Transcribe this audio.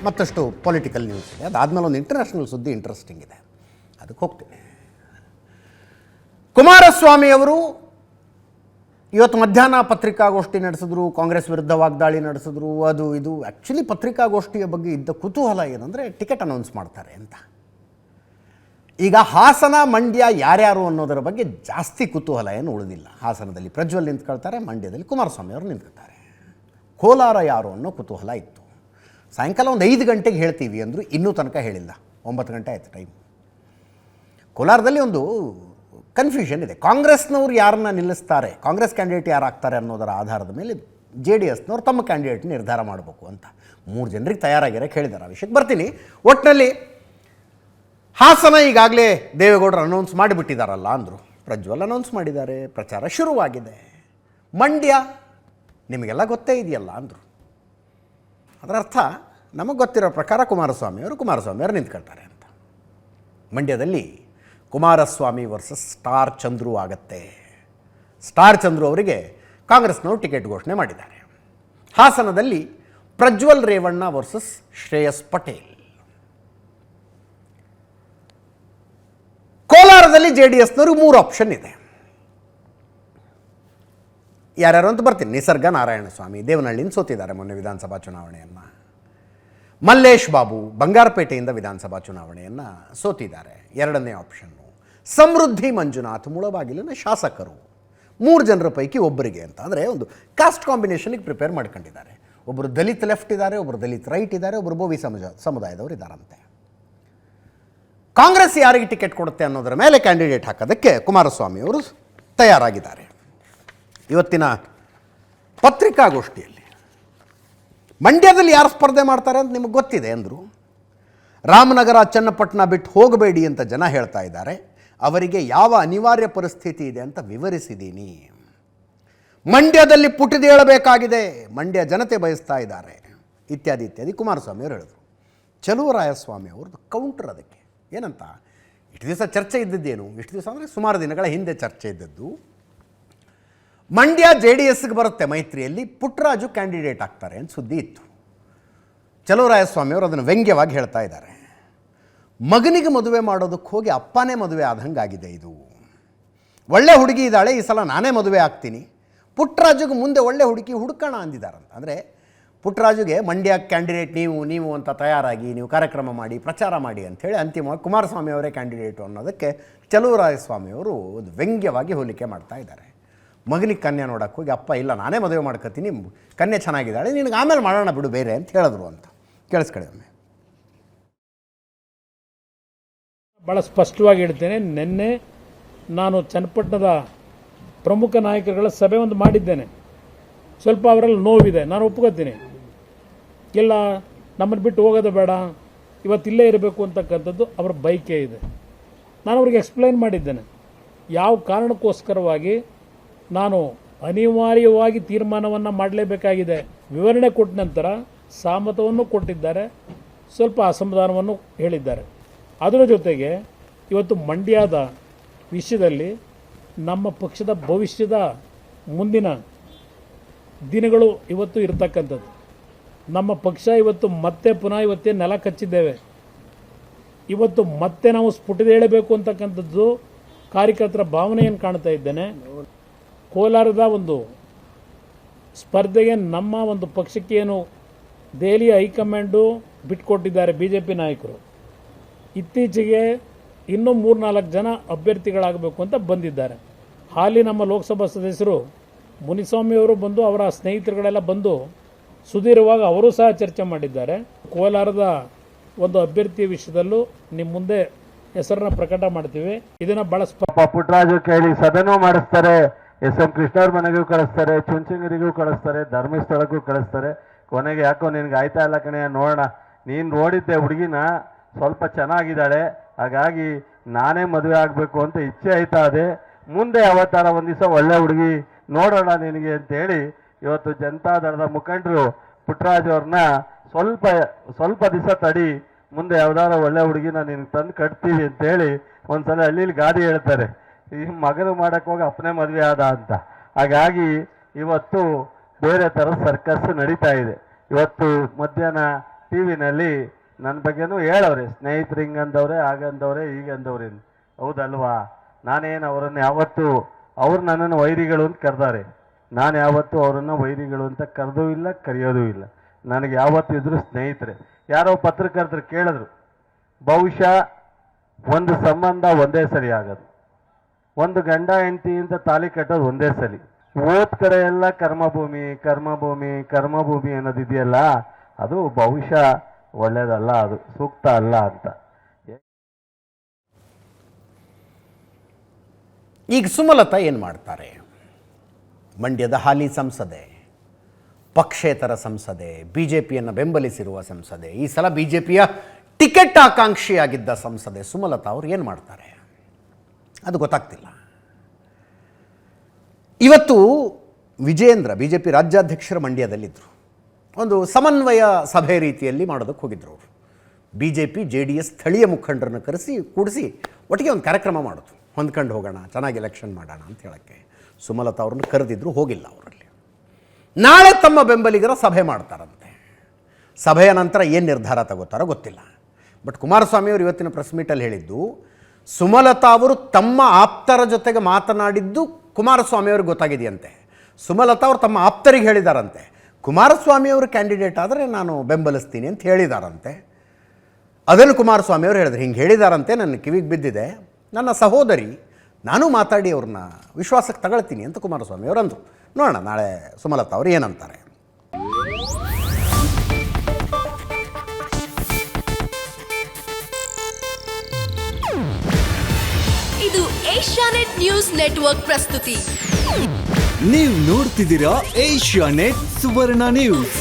ಮತ್ತಷ್ಟು political news ಇದೆ. ಅದಾದಮೇಲೆ ಒಂದು ಇಂಟರ್ನ್ಯಾಷನಲ್ ಸುದ್ದಿ ಇಂಟ್ರೆಸ್ಟಿಂಗ್ ಇದೆ, ಅದಕ್ಕೆ ಹೋಗ್ತೀನಿ. ಕುಮಾರಸ್ವಾಮಿಯವರು ಇವತ್ತು ಮಧ್ಯಾಹ್ನ ಪತ್ರಿಕಾಗೋಷ್ಠಿ ನಡೆಸಿದ್ರು, ಕಾಂಗ್ರೆಸ್ ವಿರುದ್ಧ ವಾಗ್ದಾಳಿ ನಡೆಸಿದ್ರು. ಅದು ಇದು ಆ್ಯಕ್ಚುಲಿ ಪತ್ರಿಕಾಗೋಷ್ಠಿಯ ಬಗ್ಗೆ ಇದ್ದ ಕುತೂಹಲ ಏನಂದರೆ ಟಿಕೆಟ್ ಅನೌನ್ಸ್ ಮಾಡ್ತಾರೆ ಅಂತ. ಈಗ ಹಾಸನ ಮಂಡ್ಯ ಯಾರ್ಯಾರು ಅನ್ನೋದರ ಬಗ್ಗೆ ಜಾಸ್ತಿ ಕುತೂಹಲ ಏನು ಉಳಿದಿಲ್ಲ. ಹಾಸನದಲ್ಲಿ ಪ್ರಜ್ವಲ್ ನಿಂತ್ಕೊಳ್ತಾರೆ, ಮಂಡ್ಯದಲ್ಲಿ ಕುಮಾರಸ್ವಾಮಿ ಅವರು ನಿಂತ್ಕೊಳ್ತಾರೆ. ಕೋಲಾರ ಯಾರು ಅನ್ನೋ ಕುತೂಹಲ ಇತ್ತು. ಸಾಯಂಕಾಲ ಒಂದು 5 ಗಂಟೆಗೆ ಹೇಳ್ತೀವಿ ಅಂದರು, ಇನ್ನೂ ತನಕ ಹೇಳಿಲ್ಲ. 9 ಗಂಟೆ ಆಯಿತು ಟೈಮ್. ಕೋಲಾರದಲ್ಲಿ ಒಂದು ಕನ್ಫ್ಯೂಷನ್ ಇದೆ. ಕಾಂಗ್ರೆಸ್ನವ್ರು ಯಾರನ್ನ ನಿಲ್ಲಿಸ್ತಾರೆ, ಕಾಂಗ್ರೆಸ್ ಕ್ಯಾಂಡಿಡೇಟ್ ಯಾರು ಆಗ್ತಾರೆ ಅನ್ನೋದರ ಆಧಾರದ ಮೇಲೆ JDSನವ್ರು ತಮ್ಮ ಕ್ಯಾಂಡಿಡೇಟ್ ನಿರ್ಧಾರ ಮಾಡಬೇಕು ಅಂತ 3 ಜನರಿಗೆ ತಯಾರಾಗಿರೋಕ್ಕೆ ಹೇಳಿದ್ದಾರೆ. ಆ ವಿಷಯಕ್ಕೆ ಬರ್ತೀನಿ. ಒಟ್ಟಿನಲ್ಲಿ ಹಾಸನ ಈಗಾಗಲೇ ದೇವೇಗೌಡರು ಅನೌನ್ಸ್ ಮಾಡಿಬಿಟ್ಟಿದ್ದಾರಲ್ಲ ಅಂದರು. ಪ್ರಜ್ವಲ್ ಅನೌನ್ಸ್ ಮಾಡಿದ್ದಾರೆ, ಪ್ರಚಾರ ಶುರುವಾಗಿದೆ. ಮಂಡ್ಯ ನಿಮಗೆಲ್ಲ ಗೊತ್ತೇ ಇದೆಯಲ್ಲ ಅಂದರು. ಅದರ ಅರ್ಥ ನಮಗೆ ಗೊತ್ತಿರೋ ಪ್ರಕಾರ ಕುಮಾರಸ್ವಾಮಿಯವರು ನಿಂತ್ಕೊಳ್ತಾರೆ ಅಂತ. ಮಂಡ್ಯದಲ್ಲಿ ಕುಮಾರಸ್ವಾಮಿ ವರ್ಸಸ್ ಸ್ಟಾರ್ ಚಂದ್ರು ಆಗತ್ತೆ. ಸ್ಟಾರ್ ಚಂದ್ರು ಅವರಿಗೆ ಕಾಂಗ್ರೆಸ್ನವರು ಟಿಕೆಟ್ ಘೋಷಣೆ ಮಾಡಿದ್ದಾರೆ. ಹಾಸನದಲ್ಲಿ ಪ್ರಜ್ವಲ್ ರೇವಣ್ಣ ವರ್ಸಸ್ ಶ್ರೇಯಸ್ ಪಟೇಲ್. ಕೋಲಾರದಲ್ಲಿ JDSನವ್ರಿಗೆ 3 ಆಪ್ಷನ್ ಇದೆ. ಯಾರ್ಯಾರು ಅಂತ ಬರ್ತೀನಿ. ನಿಸರ್ಗ ನಾರಾಯಣಸ್ವಾಮಿ ದೇವನಹಳ್ಳಿಯಿಂದ ಸೋತಿದ್ದಾರೆ ಮೊನ್ನೆ ವಿಧಾನಸಭಾ ಚುನಾವಣೆಯನ್ನು. ಮಲ್ಲೇಶ್ ಬಾಬು ಬಂಗಾರಪೇಟೆಯಿಂದ ವಿಧಾನಸಭಾ ಚುನಾವಣೆಯನ್ನು ಸೋತಿದ್ದಾರೆ, 2ನೇ ಆಪ್ಷನ್ನು. ಸಮೃದ್ಧಿ ಮಂಜುನಾಥ್ ಮುಳಬಾಗಿಲಿನ ಶಾಸಕರು. 3 ಜನರ ಪೈಕಿ ಒಬ್ಬರಿಗೆ ಅಂತ, ಅಂದರೆ ಒಂದು ಕಾಸ್ಟ್ ಕಾಂಬಿನೇಷನ್ಗೆ ಪ್ರಿಪೇರ್ ಮಾಡ್ಕೊಂಡಿದ್ದಾರೆ. ಒಬ್ಬರು ದಲಿತ್ ಲೆಫ್ಟ್ ಇದ್ದಾರೆ, ಒಬ್ಬರು ದಲಿತ್ ರೈಟ್ ಇದ್ದಾರೆ, ಒಬ್ಬರು ಬೋವಿ ಸಮುದಾಯದವರು ಇದ್ದಾರಂತೆ. ಕಾಂಗ್ರೆಸ್ ಯಾರಿಗೆ ಟಿಕೆಟ್ ಕೊಡುತ್ತೆ ಅನ್ನೋದರ ಮೇಲೆ ಕ್ಯಾಂಡಿಡೇಟ್ ಹಾಕೋದಕ್ಕೆ ಕುಮಾರಸ್ವಾಮಿಯವರು ತಯಾರಾಗಿದ್ದಾರೆ. ಇವತ್ತಿನ ಪತ್ರಿಕಾಗೋಷ್ಠಿಯಲ್ಲಿ ಮಂಡ್ಯದಲ್ಲಿ ಯಾರು ಸ್ಪರ್ಧೆ ಮಾಡ್ತಾರೆ ಅಂತ ನಿಮಗೆ ಗೊತ್ತಿದೆ ಅಂದರು. ರಾಮನಗರ ಚನ್ನಪಟ್ಟಣ ಬಿಟ್ಟು ಹೋಗಬೇಡಿ ಅಂತ ಜನ ಹೇಳ್ತಾ ಇದ್ದಾರೆ. ಅವರಿಗೆ ಯಾವ ಅನಿವಾರ್ಯ ಪರಿಸ್ಥಿತಿ ಇದೆ ಅಂತ ವಿವರಿಸಿದ್ದೀನಿ. ಮಂಡ್ಯದಲ್ಲಿ ಪುಟಿದೇಳಬೇಕಾಗಿದೆ, ಮಂಡ್ಯ ಜನತೆ ಬಯಸ್ತಾ ಇದ್ದಾರೆ, ಇತ್ಯಾದಿ ಇತ್ಯಾದಿ ಕುಮಾರಸ್ವಾಮಿಯವರು ಹೇಳಿದರು. ಚಲುವರಾಯಸ್ವಾಮಿ ಅವ್ರದ್ದು ಕೌಂಟರ್ ಅದಕ್ಕೆ ಏನಂತ, ಇಷ್ಟು ದಿವಸ ಚರ್ಚೆ ಇದ್ದದ್ದೇನು, ಇಷ್ಟು ದಿವಸ ಅಂದರೆ ಸುಮಾರು ದಿನಗಳ ಹಿಂದೆ ಚರ್ಚೆ ಇದ್ದದ್ದು, ಮಂಡ್ಯ JDSಗೆ ಬರುತ್ತೆ ಮೈತ್ರಿಯಲ್ಲಿ, ಪುಟ್ಟರಾಜು ಕ್ಯಾಂಡಿಡೇಟ್ ಆಗ್ತಾರೆ ಅಂತ ಸುದ್ದಿ ಇತ್ತು. ಚಲುವರಾಯಸ್ವಾಮಿಯವರು ಅದನ್ನು ವ್ಯಂಗ್ಯವಾಗಿ ಹೇಳ್ತಾ ಇದ್ದಾರೆ. ಮಗನಿಗೆ ಮದುವೆ ಮಾಡೋದಕ್ಕೆ ಹೋಗಿ ಅಪ್ಪನೇ ಮದುವೆ ಆದಂಗೆ ಆಗಿದೆ ಇದು. ಒಳ್ಳೆ ಹುಡುಗಿ ಇದ್ದಾಳೆ, ಈ ಸಲ ನಾನೇ ಮದುವೆ ಆಗ್ತೀನಿ, ಪುಟ್ಟರಾಜುಗೆ ಮುಂದೆ ಒಳ್ಳೆ ಹುಡುಗಿ ಹುಡುಕೋಣ ಅಂದಿದ್ದಾರಂತ. ಅಂದರೆ ಪುಟ್ಟರಾಜುಗೆ ಮಂಡ್ಯ ಕ್ಯಾಂಡಿಡೇಟ್ ನೀವು ಅಂತ ತಯಾರಾಗಿ ನೀವು ಕಾರ್ಯಕ್ರಮ ಮಾಡಿ ಪ್ರಚಾರ ಮಾಡಿ ಅಂಥೇಳಿ ಅಂತಿಮವಾಗಿ ಕುಮಾರಸ್ವಾಮಿ ಅವರೇ ಕ್ಯಾಂಡಿಡೇಟು ಅನ್ನೋದಕ್ಕೆ ಚಲುವರಾಯಸ್ವಾಮಿಯವರು ಒಂದು ವ್ಯಂಗ್ಯವಾಗಿ ಹೋಲಿಕೆ ಮಾಡ್ತಾ ಇದ್ದಾರೆ. ಮಗನಿಗೆ ಕನ್ಯೆ ನೋಡೋಕ್ಕೆ ಹೋಗಿ ಅಪ್ಪ ಇಲ್ಲ ನಾನೇ ಮದುವೆ ಮಾಡ್ಕೊತೀನಿ, ಕನ್ಯೆ ಚೆನ್ನಾಗಿದ್ದಾಳೆ, ನಿನಗೆ ಆಮೇಲೆ ಮಾಡೋಣ ಬಿಡು ಬೇರೆ ಅಂತ ಹೇಳಿದ್ರು ಅಂತ. ಕೇಳಿಸ್ಕೊಳ್ಳಿ ಒಮ್ಮೆ. ಭಾಳ ಸ್ಪಷ್ಟವಾಗಿ ಹೇಳ್ತೇನೆ. ನಿನ್ನೆ ನಾನು ಚನ್ನಪಟ್ಟಣದ ಪ್ರಮುಖ ನಾಯಕರುಗಳ ಸಭೆ ಒಂದು ಮಾಡಿದ್ದೇನೆ. ಸ್ವಲ್ಪ ಅವರಲ್ಲಿ ನೋವಿದೆ, ನಾನು ಒಪ್ಕೋತೀನಿ. ಇಲ್ಲ ನಮ್ಮನ್ನು ಬಿಟ್ಟು ಹೋಗೋದು ಬೇಡ, ಇವತ್ತಿಲ್ಲೇ ಇರಬೇಕು ಅಂತಕ್ಕಂಥದ್ದು ಅವರ ಬೈಕೆ ಇದೆ. ನಾನು ಅವ್ರಿಗೆ ಎಕ್ಸ್ಪ್ಲೈನ್ ಮಾಡಿದ್ದೇನೆ ಯಾವ ಕಾರಣಕ್ಕೋಸ್ಕರವಾಗಿ ನಾನು ಅನಿವಾರ್ಯವಾಗಿ ತೀರ್ಮಾನವನ್ನು ಮಾಡಲೇಬೇಕಾಗಿದೆ. ವಿವರಣೆ ಕೊಟ್ಟ ನಂತರ ಸಹಮತವನ್ನು ಕೊಟ್ಟಿದ್ದಾರೆ, ಸ್ವಲ್ಪ ಅಸಮಾಧಾನವನ್ನು ಹೇಳಿದ್ದಾರೆ. ಅದರ ಜೊತೆಗೆ ಇವತ್ತು ಮಂಡ್ಯದ ವಿಷಯದಲ್ಲಿ ನಮ್ಮ ಪಕ್ಷದ ಭವಿಷ್ಯದ ಮುಂದಿನ ದಿನಗಳು ಇವತ್ತು ಇರತಕ್ಕಂಥದ್ದು. ನಮ್ಮ ಪಕ್ಷ ಇವತ್ತು ಮತ್ತೆ ಪುನಃ ಇವತ್ತೇ ನೆಲ ಕಚ್ಚಿದ್ದೇವೆ. ಇವತ್ತು ಮತ್ತೆ ನಾವು ಸ್ಫುಟಿದೇಳಬೇಕು ಅಂತಕ್ಕಂಥದ್ದು ಕಾರ್ಯಕರ್ತರ ಭಾವನೆಯನ್ನು ಕಾಣ್ತಾ ಇದ್ದೇನೆ. ಕೋಲಾರದ ಒಂದು ಸ್ಪರ್ಧೆಗೆ ನಮ್ಮ ಒಂದು ಪಕ್ಷಕ್ಕೆ ಏನು ದೆಹಲಿಯ ಹೈಕಮಾಂಡು ಬಿಟ್ಕೊಟ್ಟಿದ್ದಾರೆ BJP ನಾಯಕರು. ಇತ್ತೀಚೆಗೆ ಇನ್ನೂ 3-4 ಜನ ಅಭ್ಯರ್ಥಿಗಳಾಗಬೇಕು ಅಂತ ಬಂದಿದ್ದಾರೆ. ಹಾಲಿ ನಮ್ಮ ಲೋಕಸಭಾ ಸದಸ್ಯರು ಮುನಿಸ್ವಾಮಿಯವರು ಬಂದು ಅವರ ಸ್ನೇಹಿತರುಗಳೆಲ್ಲ ಬಂದು ಸುದೀರ್ಘವಾಗಿ ಅವರು ಸಹ ಚರ್ಚೆ ಮಾಡಿದ್ದಾರೆ. ಕೋಲಾರದ ಒಂದು ಅಭ್ಯರ್ಥಿಯ ವಿಷಯದಲ್ಲೂ ನಿಮ್ಮ ಮುಂದೆ ಹೆಸರನ್ನ ಪ್ರಕಟ ಮಾಡ್ತೀವಿ. ಇದನ್ನ ಬಹಳ ಪುಟ್ಟರಾಜು ಕೇಳಿ ಸಭೆನೂ ಮಾಡಿಸ್ತಾರೆ, SM ಕೃಷ್ಣವ್ರ ಮನೆಗೂ ಕಳಿಸ್ತಾರೆ, ಚುಂಚನಗಿರಿಗೂ ಕಳಿಸ್ತಾರೆ, ಧರ್ಮಸ್ಥಳಕ್ಕೂ ಕಳಿಸ್ತಾರೆ. ಕೊನೆಗೆ ಯಾಕೋ ನಿನ್ಗೆ ಆಯ್ತಾ ಇಲ್ಲ ಕಣೆ, ನೋಡೋಣ, ನೀನು ನೋಡಿದ್ದೆ ಹುಡುಗಿನ ಸ್ವಲ್ಪ ಚೆನ್ನಾಗಿದ್ದಾಳೆ, ಹಾಗಾಗಿ ನಾನೇ ಮದುವೆ ಆಗಬೇಕು ಅಂತ ಇಚ್ಛೆ ಆಯ್ತಾ ಅದೇ, ಮುಂದೆ ಯಾವತ್ತಾರ ಒಂದು ದಿವಸ ಒಳ್ಳೆ ಹುಡುಗಿ ನೋಡೋಣ ನಿನಗೆ ಅಂತೇಳಿ ಇವತ್ತು ಜನತಾದಳದ ಮುಖಂಡರು ಪುಟ್ಟರಾಜು ಅವ್ರನ್ನ ಸ್ವಲ್ಪ ದಿವಸ ತಡಿ, ಮುಂದೆ ಯಾವ್ದಾರ ಒಳ್ಳೆ ಹುಡುಗಿನ ನಿನ್ಗೆ ತಂದು ಕಟ್ತೀವಿ ಅಂತೇಳಿ ಒಂದ್ಸಲ ಹಳ್ಳಿಲಿ ಗಾದಿ ಹೇಳ್ತಾರೆ, ಈ ಮಗನು ಮಾಡಕ್ಕೆ ಹೋಗಿ ಅಪ್ಪನೇ ಮದುವೆ ಆದ ಅಂತ. ಹಾಗಾಗಿ ಇವತ್ತು ಬೇರೆ ಥರದ ಸರ್ಕಸ್ ನಡೀತಾ ಇದೆ. ಇವತ್ತು ಮಧ್ಯಾಹ್ನ ಟಿ ವಿನಲ್ಲಿ ನನ್ನ ಬಗ್ಗೆನೂ ಹೇಳವ್ರೆ, ಸ್ನೇಹಿತರು ಹಿಂಗಂದವ್ರೆ, ಹಾಗಂದವ್ರೆ, ಹೀಗಂದವ್ರೆ. ಹೌದಲ್ವಾ? ನಾನೇನು ಅವರನ್ನು ಯಾವತ್ತೂ ಅವ್ರು ನನ್ನನ್ನು ವೈರಿಗಳು ಅಂತ ಕರೆದಾರೆ. ನಾನು ಯಾವತ್ತೂ ಅವರನ್ನು ವೈರಿಗಳು ಅಂತ ಕರೆದೂ ಇಲ್ಲ, ಕರೆಯೋದೂ ಇಲ್ಲ. ನನಗೆ ಯಾವತ್ತೂ ಇದ್ರು ಸ್ನೇಹಿತರೆ. ಯಾರೋ ಪತ್ರಕರ್ತರು ಕೇಳಿದ್ರು, ಬಹುಶಃ ಒಂದು ಸಂಬಂಧ ಒಂದೇ ಸರಿ ಆಗೋದು, ಒಂದು ಗಂಡ ಹೆಂಡತಿಯಿಂದ ತಾಳಿ ಕಟ್ಟೋದು ಒಂದೇ ಸಲಿ. ಓದ್ ಕಡೆ ಎಲ್ಲ ಕರ್ಮಭೂಮಿ ಕರ್ಮಭೂಮಿ ಕರ್ಮಭೂಮಿ ಅನ್ನೋದಿದೆಯಲ್ಲ, ಅದು ಬಹುಶಃ ಒಳ್ಳೇದಲ್ಲ, ಅದು ಸೂಕ್ತ ಅಲ್ಲ ಅಂತ. ಈಗ ಸುಮಲತಾ ಏನು ಮಾಡ್ತಾರೆ? ಮಂಡ್ಯದ ಹಾಲಿ ಸಂಸದೆ, ಪಕ್ಷೇತರ ಸಂಸದೆ, ಬಿ ಜೆ ಪಿಯನ್ನು ಬೆಂಬಲಿಸಿರುವ ಸಂಸದೆ, ಈ ಸಲ ಬಿ ಜೆ ಪಿಯ ಟಿಕೆಟ್ ಆಕಾಂಕ್ಷಿಯಾಗಿದ್ದ ಸಂಸದೆ ಸುಮಲತಾ ಅವರು ಏನು ಮಾಡ್ತಾರೆ ಅದು ಗೊತ್ತಾಗ್ತಿಲ್ಲ. ಇವತ್ತು ವಿಜೇಂದ್ರ ಬಿ ಜೆ ಪಿ ರಾಜ್ಯಾಧ್ಯಕ್ಷರ ಮಂಡ್ಯದಲ್ಲಿದ್ದರು. ಒಂದು ಸಮನ್ವಯ ಸಭೆ ರೀತಿಯಲ್ಲಿ ಮಾಡೋದಕ್ಕೆ ಹೋಗಿದ್ರು ಅವರು. B J P J D S ಸ್ಥಳೀಯ ಮುಖಂಡರನ್ನು ಕೂಡಿಸಿ ಒಟ್ಟಿಗೆ ಒಂದು ಕಾರ್ಯಕ್ರಮ ಮಾಡೋದು, ಹೊಂದ್ಕೊಂಡು ಹೋಗೋಣ, ಚೆನ್ನಾಗಿ ಎಲೆಕ್ಷನ್ ಮಾಡೋಣ ಅಂತ ಹೇಳೋಕ್ಕೆ ಸುಮಲತಾ ಅವ್ರನ್ನ ಕರೆದಿದ್ರು, ಹೋಗಿಲ್ಲ ಅವರಲ್ಲಿ. ನಾಳೆ ತಮ್ಮ ಬೆಂಬಲಿಗರ ಸಭೆ ಮಾಡ್ತಾರಂತೆ. ಸಭೆಯ ನಂತರ ಏನು ನಿರ್ಧಾರ ತಗೋತಾರೋ ಗೊತ್ತಿಲ್ಲ. ಬಟ್ ಕುಮಾರಸ್ವಾಮಿ ಅವರು ಇವತ್ತಿನ ಪ್ರೆಸ್ ಮೀಟಲ್ಲಿ ಹೇಳಿದ್ದು, ಸುಮಲತಾ ಅವರು ತಮ್ಮ ಆಪ್ತರ ಜೊತೆಗೆ ಮಾತನಾಡಿದ್ದು ಕುಮಾರಸ್ವಾಮಿ ಅವ್ರಿಗೆ ಗೊತ್ತಾಗಿದೆಯಂತೆ. ಸುಮಲತಾ ಅವರು ತಮ್ಮ ಆಪ್ತರಿಗೆ ಹೇಳಿದಾರಂತೆ, ಕುಮಾರಸ್ವಾಮಿ ಅವರು ಕ್ಯಾಂಡಿಡೇಟ್ ಆದರೆ ನಾನು ಬೆಂಬಲಿಸ್ತೀನಿ ಅಂತ ಹೇಳಿದಾರಂತೆ. ಅದನ್ನು ಕುಮಾರಸ್ವಾಮಿ ಅವರು ಹೇಳಿದ್ರು, ಹಿಂಗೆ ಹೇಳಿದಾರಂತೆ, ನನ್ನ ಕಿವಿಗೆ ಬಿದ್ದಿದೆ, ನನ್ನ ಸಹೋದರಿ, ನಾನು ಮಾತಾಡಿ ಅವ್ರನ್ನ ವಿಶ್ವಾಸಕ್ಕೆ ತಗೊಳ್ತೀನಿ ಅಂತ ಕುಮಾರಸ್ವಾಮಿ ಅವರು ಅಂದರು. ನೋಡೋಣ ನಾಳೆ ಸುಮಲತಾ ಅವರು ಏನಂತಾರೆ. ಇದು ಏಷ್ಯಾನೆಟ್ ನ್ಯೂಸ್ ನೆಟ್ವರ್ಕ್ ಪ್ರಸ್ತುತಿ. ನೀವು ನೋಡ್ತಿದ್ದೀರಾ ಏಷ್ಯಾನೆಟ್ ಸುವರ್ಣ ನ್ಯೂಸ್.